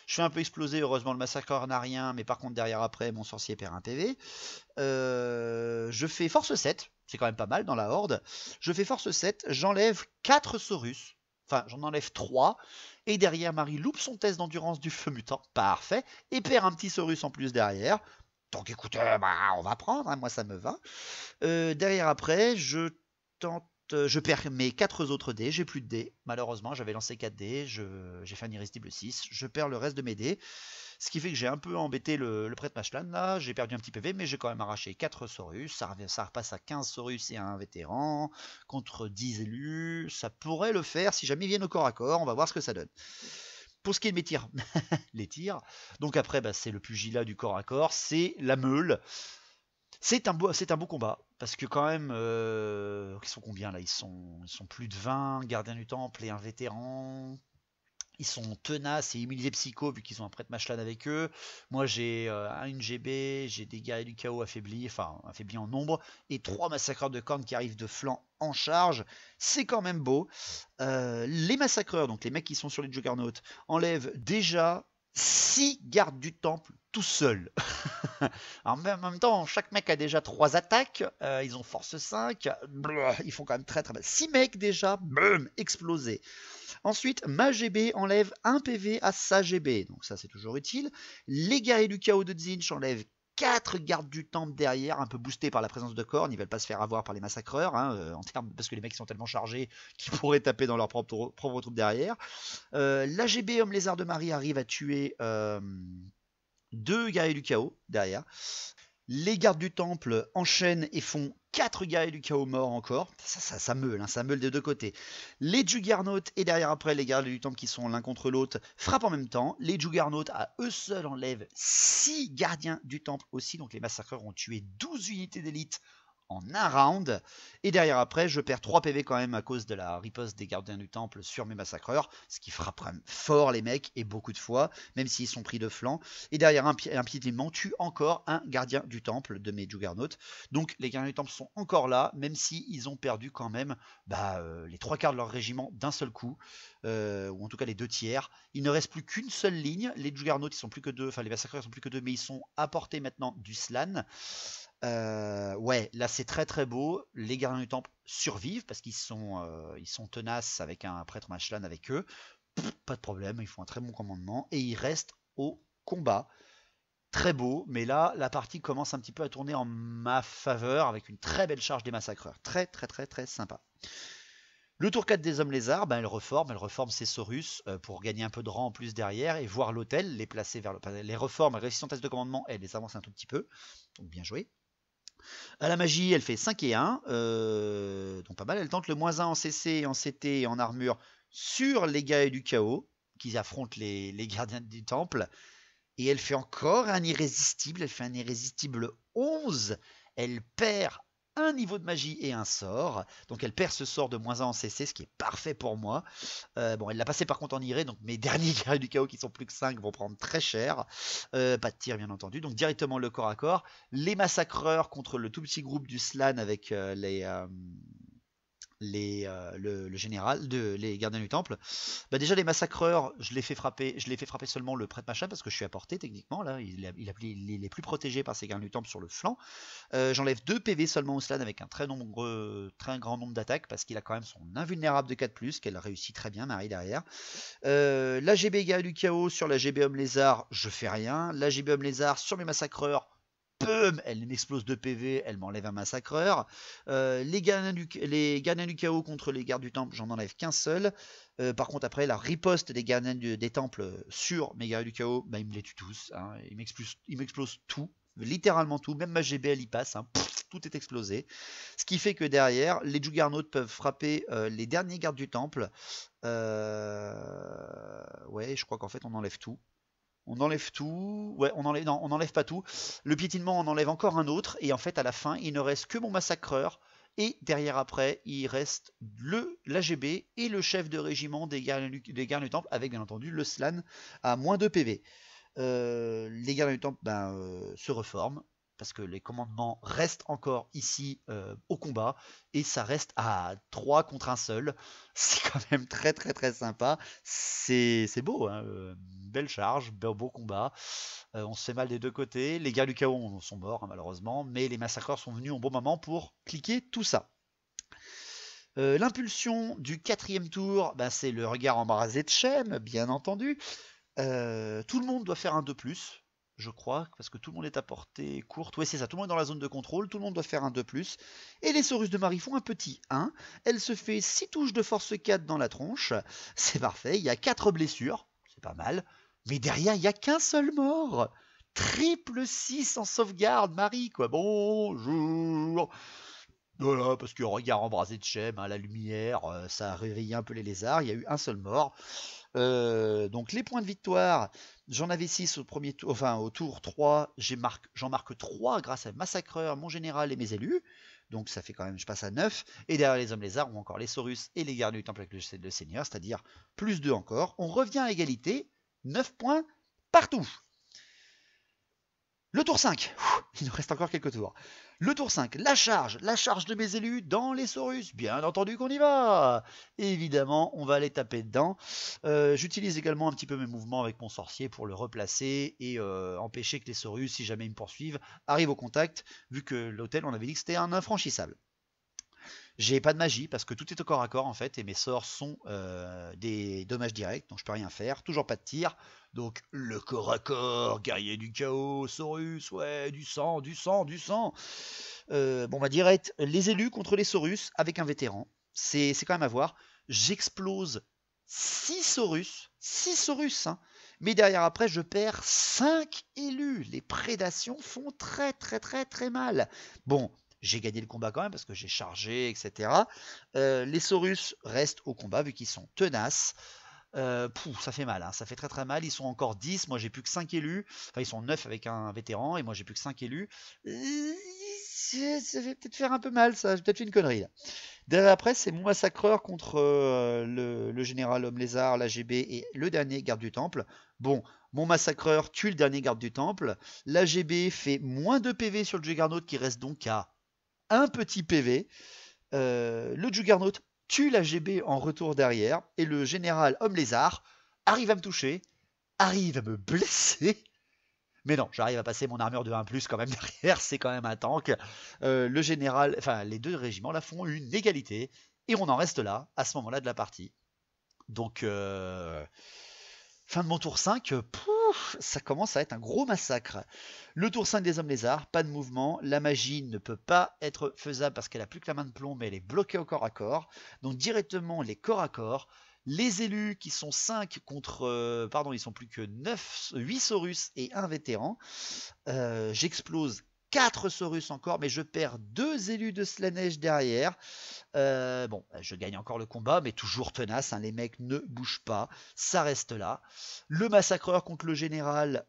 Je fais un peu exploser, heureusement le massacreur n'a rien, mais par contre derrière après, mon sorcier perd un PV. Je fais force 7, c'est quand même pas mal dans la horde. Je fais force 7, j'enlève 4 Saurus. Enfin, j'en enlève 3. Et derrière, Marie loupe son test d'endurance du feu mutant. Parfait. Et perd un petit Saurus en plus derrière. Donc écoutez, on va prendre. Hein, moi, ça me va. Derrière, après, je perds mes 4 autres dés. J'ai plus de dés. Malheureusement, j'avais lancé 4 dés. J'ai fait un irrésistible 6. Je perds le reste de mes dés. Ce qui fait que j'ai un peu embêté le prêtre Mashlan là, j'ai perdu un petit PV, mais j'ai quand même arraché 4 Saurus, ça repasse à 15 Saurus et un vétéran, contre 10 élus, ça pourrait le faire si jamais ils viennent au corps à corps, on va voir ce que ça donne. Pour ce qui est de mes tirs, les tirs, donc après c'est le pugilat du corps à corps, c'est la meule, c'est un beau combat, parce que quand même, ils sont combien là, ils sont plus de 20 gardiens du temple et un vétéran. Ils sont tenaces et immunisés psycho vu qu'ils ont un prêtre Mashlan avec eux. Moi j'ai une GB, j'ai des guerriers du chaos affaiblis en nombre, et 3 massacreurs de cornes qui arrivent de flanc en charge. C'est quand même beau. Les massacreurs, donc les mecs qui sont sur les Juggernauts, enlèvent déjà 6 gardes du temple tout seuls. En même temps, chaque mec a déjà 3 attaques, ils ont force 5, ils font quand même très très mal. 6 mecs déjà, explosés. Ensuite, ma GB enlève 1 PV à sa GB, donc ça c'est toujours utile. Les guerriers du chaos de Tzeentch enlèvent 4 gardes du temple derrière, un peu boostés par la présence de Khorne, ils veulent pas se faire avoir par les massacreurs, en termes, parce que les mecs sont tellement chargés qu'ils pourraient taper dans leur propre troupes derrière. L'AGB Homme Lézard de Marie arrive à tuer 2 guerriers du chaos derrière. Les gardes du temple enchaînent et font 4 guerriers du chaos morts encore. Ça meule des deux côtés. Les Juggernauts et derrière après les guerriers du temple qui sont l'un contre l'autre frappent en même temps. Les Juggernauts à eux seuls enlèvent 6 gardiens du temple aussi. Donc les massacreurs ont tué 12 unités d'élite en un round. Et derrière après, je perds 3 PV quand même à cause de la riposte des gardiens du temple sur mes massacreurs, ce qui frappe quand même fort les mecs, et beaucoup de fois, même s'ils sont pris de flanc. Et derrière un piétinement tue encore un gardien du temple de mes Juggernauts. Donc les gardiens du temple sont encore là, même s'ils ont perdu quand même les 3 quarts de leur régiment d'un seul coup, ou en tout cas les 2 tiers. Il ne reste plus qu'une seule ligne. Les Juggernauts, ils sont plus que 2, enfin les massacreurs ils sont plus que 2, mais ils sont à portée maintenant du Slann. Ouais, là c'est très très beau. Les gardiens du temple survivent parce qu'ils sont tenaces avec un prêtre Mashlan avec eux. Pas de problème, ils font un très bon commandement et ils restent au combat. Très beau, mais là la partie commence un petit peu à tourner en ma faveur avec une très belle charge des massacreurs. Très très très très sympa. Le tour 4 des hommes lézards, elle reforme ses Saurus pour gagner un peu de rang en plus derrière et voir l'hôtel, les placer vers les reforme, réussissent son test de commandement, elle les avance un tout petit peu. Donc bien joué. À la magie, elle fait 5 et 1, donc pas mal. Elle tente le -1 en CC, en CT et en armure sur les guerriers du chaos, qui affrontent les gardiens du temple. Et elle fait encore un irrésistible, elle fait un irrésistible 11. Elle perd un niveau de magie et un sort. Donc elle perd ce sort de -1 en CC, ce qui est parfait pour moi. Bon, elle l'a passé par contre en irré, donc mes derniers guerriers du chaos qui sont plus que 5 vont prendre très cher. Pas de tir bien entendu, donc directement le corps à corps. Les massacreurs contre le tout petit groupe du Slann avec le général, les gardiens du temple. Déjà les massacreurs, je les fais frapper seulement le prêtre machin parce que je suis à portée techniquement là, il est plus protégé par ses gardiens du temple sur le flanc. J'enlève 2 PV seulement au Slann avec un très grand nombre d'attaques parce qu'il a quand même son invulnérable de 4+, qu'elle réussit très bien, Marie derrière. La GB guerrier du chaos sur la GB homme lézard, je fais rien. La GB homme lézard sur mes massacreurs, elle m'explose 2 PV, elle m'enlève un massacreur. Les gardiens du chaos contre les gardes du temple, j'en enlève qu'un seul. Par contre, après, la riposte des gardiens des temples sur mes guerriers du chaos, ils me les tuent tous. Ils m'explosent tout, littéralement tout. Même ma GB, elle y passe. Tout est explosé. Ce qui fait que derrière, les Juggernauts peuvent frapper les derniers gardes du temple. Ouais, je crois qu'en fait, on enlève tout. On enlève tout. Ouais, on enlève pas tout. Le piétinement, on enlève encore un autre. Et en fait, à la fin, il ne reste que mon massacreur. Et derrière après, il reste l'AGB et le chef de régiment des gardiens du temple, avec bien entendu le Slann à -2 PV. Les gardiens du temple se reforment, parce que les commandements restent encore ici au combat, et ça reste à 3 contre un seul. C'est quand même très très très sympa. C'est beau, belle charge, beau combat. On se fait mal des deux côtés. Les guerriers du chaos sont morts malheureusement, mais les massacreurs sont venus au bon moment pour cliquer tout ça. L'impulsion du 4e tour, c'est le regard embrasé de Shem, bien entendu. Tout le monde doit faire un 2+, je crois, parce que tout le monde est à portée courte. Ouais, c'est ça, tout le monde est dans la zone de contrôle, tout le monde doit faire un 2+. Et les Saurus de Marie font un petit 1. Elle se fait 6 touches de force 4 dans la tronche. C'est parfait, il y a 4 blessures, c'est pas mal. Mais derrière, il n'y a qu'un seul mort. Triple 6 en sauvegarde, Marie, quoi. Bonjour. Voilà, parce que regard embrasé de Shem, la lumière, ça a réveillé un peu les lézards. Il y a eu un seul mort. Donc les points de victoire, j'en avais 6 au premier tour, enfin au tour 3, j'en marque 3 grâce à Massacreur, mon général et mes élus. Donc ça fait quand même, je passe à 9. Et derrière les hommes lézards, ou encore les Saurus et les gardiens du temple avec le seigneur, c'est-à-dire +2 encore. On revient à égalité, 9 points partout. Le tour 5, il nous reste encore quelques tours. Le tour 5, la charge de mes élus dans les Saurus, bien entendu qu'on y va. Évidemment, on va aller taper dedans. J'utilise également un petit peu mes mouvements avec mon sorcier pour le replacer et empêcher que les Saurus, si jamais ils me poursuivent, arrivent au contact, vu que l'hôtel, on avait dit que c'était un infranchissable. J'ai pas de magie parce que tout est au corps à corps en fait et mes sorts sont des dommages directs donc je peux rien faire. Toujours pas de tir. Donc le corps à corps, guerrier du chaos, Saurus, ouais, du sang, du sang, du sang. Bon bah direct, les élus contre les Saurus avec un vétéran. C'est quand même à voir. J'explose 6 Saurus, hein. Mais derrière après je perds 5 élus. Les prédations font très très très très mal. Bon, j'ai gagné le combat quand même parce que j'ai chargé, etc. Les Saurus restent au combat vu qu'ils sont tenaces. Ça fait mal, hein, ça fait très très mal. Ils sont encore 10, moi j'ai plus que 5 élus. Enfin, ils sont 9 avec un vétéran et moi j'ai plus que 5 élus. Ça va peut-être faire un peu mal, ça. J'ai peut-être fait une connerie là. Derrière après, c'est mon massacreur contre le général homme lézard, l'AGB et le dernier garde du temple. Bon, mon massacreur tue le dernier garde du temple. L'AGB fait moins de PV sur le Juggernaut qui reste donc à un petit PV. Le Juggernaut tue la GB en retour derrière et le général homme lézard arrive à me toucher, arrive à me blesser. Mais non, j'arrive à passer mon armure de 1+ quand même derrière, c'est quand même un tank. Le général, enfin les deux régiments là font une égalité et on en reste là à ce moment-là de la partie. Donc fin de mon tour 5, ça commence à être un gros massacre. Le tour 5 des hommes lézards, pas de mouvement, la magie ne peut pas être faisable parce qu'elle a plus que la main de plomb, mais elle est bloquée au corps à corps. Donc directement les corps à corps. Les élus qui sont 5 contre... pardon, ils sont plus que 8 Saurus et un vétéran. J'explose 4 Saurus encore, mais je perds 2 élus de Slaneige derrière. Bon, je gagne encore le combat, mais toujours tenace, hein, les mecs ne bougent pas, ça reste là. Le massacreur contre le général,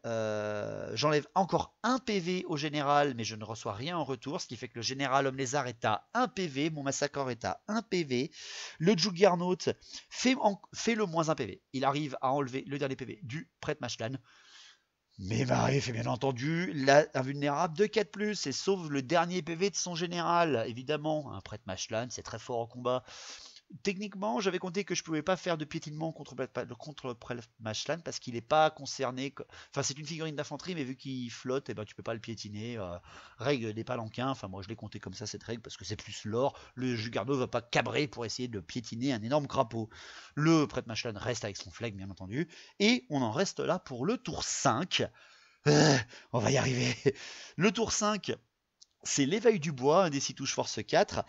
j'enlève encore un PV au général, mais je ne reçois rien en retour, ce qui fait que le général homme lézard est à 1 PV, mon massacreur est à 1 PV. Le Juggernaut fait le moins 1 PV, il arrive à enlever le dernier PV du prêtre Mashlan. Mais Marie fait bien entendu l'invulnérable de 4+, et sauve le dernier PV de son général. Évidemment, un prêtre Mashlan, c'est très fort en combat. Techniquement, j'avais compté que je pouvais pas faire de piétinement contre prêtre Mashlan parce qu'il n'est pas concerné. Enfin, c'est une figurine d'infanterie, mais vu qu'il flotte, eh ben, tu peux pas le piétiner. Règle des palanquins, enfin moi je l'ai compté comme ça cette règle parce que c'est plus l'or. Le Juggernaut va pas cabrer pour essayer de piétiner un énorme crapaud. Le prêtre Mashlan reste avec son flegme, bien entendu. Et on en reste là pour le tour 5. On va y arriver. Le tour 5, c'est l'éveil du bois, un des 6 touches force 4.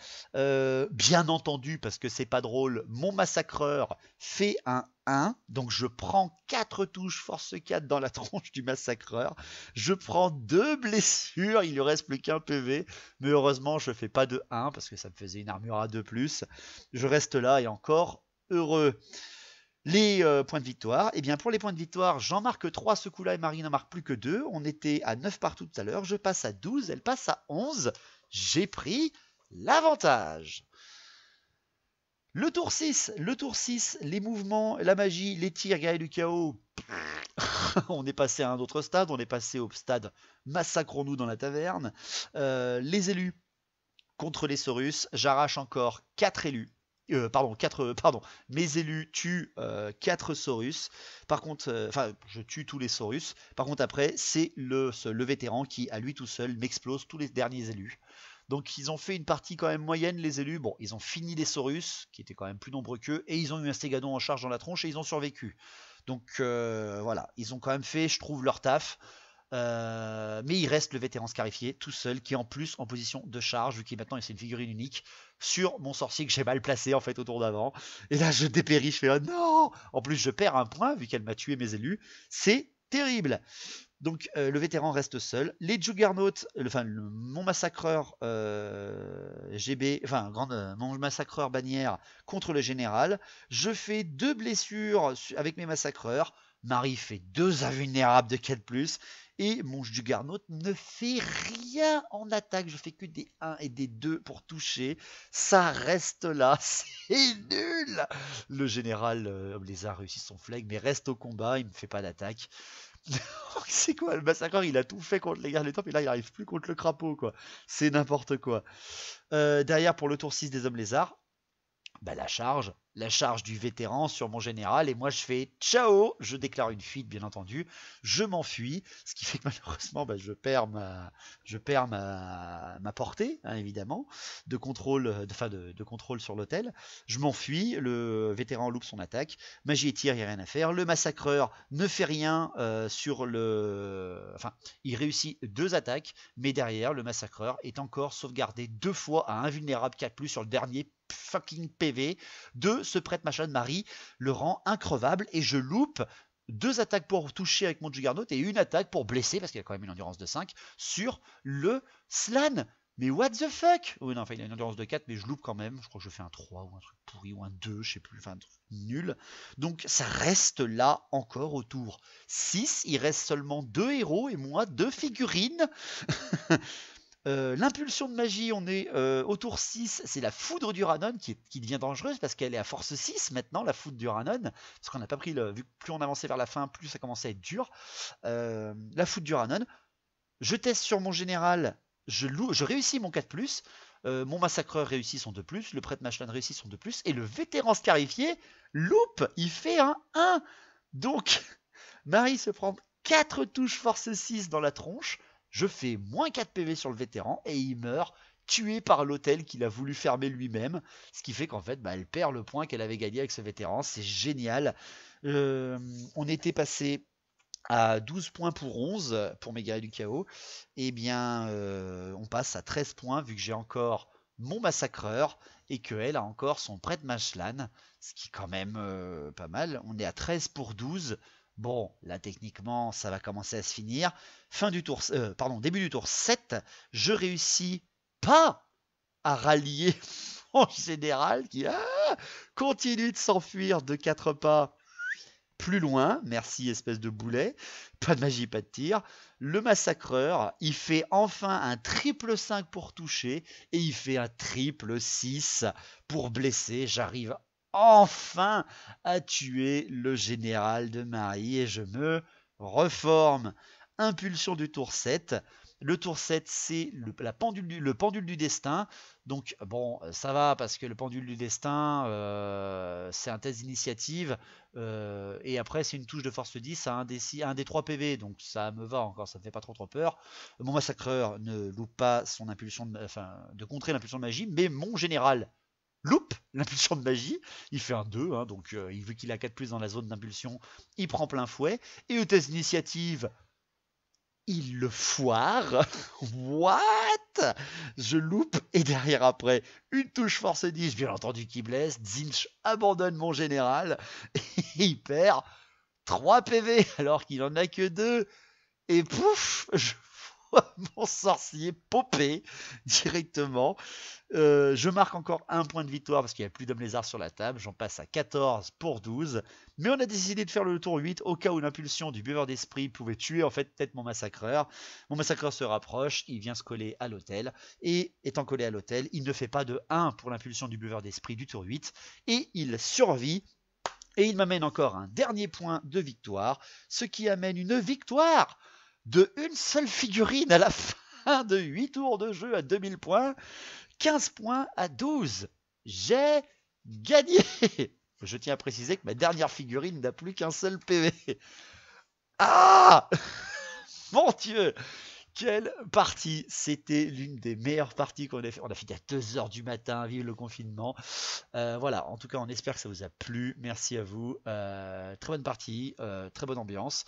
Bien entendu, parce que c'est pas drôle, mon massacreur fait un 1. Donc je prends 4 touches force 4 dans la tronche du massacreur. Je prends 2 blessures, il ne reste plus qu'un PV. Mais heureusement, je fais pas de 1 parce que ça me faisait une armure à 2+. Je reste là et encore heureux. Les points de victoire, eh bien pour les points de victoire, j'en marque 3 ce coup-là et Marie n'en marque plus que 2. On était à 9 partout tout à l'heure, je passe à 12, elle passe à 11. J'ai pris l'avantage. Le tour 6, les mouvements, la magie, les tirs, guerrier du chaos. On est passé à un autre stade, on est passé au stade massacrons-nous dans la taverne. Les élus contre les Saurus, j'arrache encore 4 élus. Mes élus tuent 4 Saurus. Par contre, je tue tous les Saurus. Par contre, après, c'est le vétéran qui, à lui tout seul, m'explose tous les derniers élus. Donc, ils ont fait une partie quand même moyenne, les élus. Bon, ils ont fini les Saurus, qui étaient quand même plus nombreux qu'eux, et ils ont eu un Stégadon en charge dans la tronche, et ils ont survécu. Donc, voilà, ils ont quand même fait, je trouve, leur taf. Mais il reste le vétéran scarifié tout seul qui est en plus en position de charge vu qu'il maintenant c'est une figurine unique sur mon sorcier que j'ai mal placé en fait au tour d'avant. Et là je dépéris, je fais oh non. En plus je perds un point vu qu'elle m'a tué mes élus. C'est terrible. Donc le vétéran reste seul. Les Juggernauts, mon massacreur GB, mon massacreur bannière contre le général. Je fais 2 blessures avec mes massacreurs. Marie fait 2 invulnérables de 4+. Et mon Juggernaut ne fait rien en attaque. Je fais que des 1 et des 2 pour toucher. Ça reste là. C'est nul. Le général lézard réussit son flegme mais reste au combat. Il ne me fait pas d'attaque. C'est quoi le massacreur? Il a tout fait contre les gardes les tempes et là il arrive plus contre le crapaud quoi. C'est n'importe quoi. Derrière pour le tour 6 des hommes lézards, bah, la charge du vétéran sur mon général, et moi je fais ciao, je déclare une fuite bien entendu, je m'enfuis, ce qui fait que malheureusement bah, je perds ma portée, hein, évidemment, de contrôle, de contrôle sur l'hôtel. Je m'enfuis, le vétéran loupe son attaque, magie et tir, il n'y a rien à faire. Le massacreur ne fait rien sur le. Enfin, il réussit 2 attaques, mais derrière, le massacreur est encore sauvegardé 2 fois à invulnérable 4+, sur le dernier fucking PV de ce prêtre machin de Marie, le rend increvable, et je loupe 2 attaques pour toucher avec mon Juggernaut et 1 attaque pour blesser, parce qu'il a quand même une endurance de 5, sur le Slann. Mais what the fuck? Oui, non, enfin, il a une endurance de 4, mais je loupe quand même. Je crois que je fais un 3 ou un truc pourri, ou un 2, je sais plus, enfin un truc nul. Donc ça reste là encore au tour 6. Il reste seulement 2 héros et moi 2 figurines. L'impulsion de magie, on est au tour 6, c'est la foudre d'Uranon qui devient dangereuse parce qu'elle est à force 6 maintenant, la foudre d'Uranon, parce qu'on n'a pas pris vu que plus on avançait vers la fin, plus ça commençait à être dur. La foudre d'Uranon, je teste sur mon général, je réussis mon 4+, mon massacreur réussit son 2+, le prêtre Machlan réussit son 2+, et le vétéran scarifié loupe, il fait un 1. Donc, Marie se prend 4 touches force 6 dans la tronche. Je fais moins 4 PV sur le vétéran et il meurt tué par l'hôtel qu'il a voulu fermer lui-même. Ce qui fait qu'en fait, bah, elle perd le point qu'elle avait gagné avec ce vétéran. C'est génial. On était passé à 12 points pour 11 pour mes guerriers du chaos. Et bien, on passe à 13 points vu que j'ai encore mon massacreur et qu'elle a encore son prêtre Machlan. Ce qui est quand même pas mal. On est à 13 pour 12. Bon, là techniquement, ça va commencer à se finir. Début du tour 7, je réussis pas à rallier mon général qui continue de s'enfuir de 4 pas plus loin. Merci, espèce de boulet. Pas de magie, pas de tir. Le massacreur, il fait enfin un triple 5 pour toucher et il fait un triple 6 pour blesser. J'arrive enfin à tuer le général de Marie et je me reforme. Impulsion du tour 7. Le tour 7, c'est le pendule du destin. Donc, bon, ça va parce que le pendule du destin, c'est un test d'initiative. Et après, c'est une touche de force 10 à un des 3 PV. Donc, ça me va encore, ça me fait pas trop peur. Mon massacreur ne loupe pas son impulsion de contrer l'impulsion de magie, mais mon général loupe l'impulsion de magie, il fait un 2, hein, donc vu qu'il a 4+ dans la zone d'impulsion, il prend plein fouet, et le test d'initiative, il le foire. What? Je loupe, et derrière après, une touche force 10, bien entendu qui blesse, Zinch abandonne mon général, et il perd 3 PV, alors qu'il en a que 2, et pouf, je vois mon sorcier popper directement. Je marque encore un point de victoire parce qu'il n'y a plus d'hommes lézards sur la table. J'en passe à 14 pour 12. Mais on a décidé de faire le tour 8 au cas où l'impulsion du buveur d'esprit pouvait tuer en fait peut-être mon massacreur. Mon massacreur se rapproche, il vient se coller à l'hôtel. Et étant collé à l'hôtel, il ne fait pas de 1 pour l'impulsion du buveur d'esprit du tour 8. Et il survit. Et il m'amène encore un dernier point de victoire. Ce qui amène une victoire de une seule figurine à la fin de 8 tours de jeu à 2000 points. 15 points à 12. J'ai gagné. Je tiens à préciser que ma dernière figurine n'a plus qu'un seul PV. Ah mon Dieu, quelle partie. C'était l'une des meilleures parties qu'on a fait. On a fini à 2h du matin, vive le confinement. Voilà, en tout cas, on espère que ça vous a plu. Merci à vous. Très bonne partie, très bonne ambiance.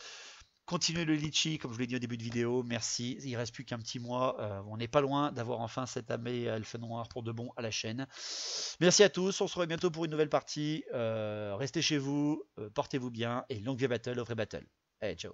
Continuez le litchi, comme je vous l'ai dit au début de vidéo, merci. Il reste plus qu'un petit mois. On n'est pas loin d'avoir enfin cette amé elfe noir pour de bon à la chaîne. Merci à tous. On se revoit bientôt pour une nouvelle partie. Restez chez vous, portez-vous bien et longue vie battle, au vrai battle. Allez, ciao.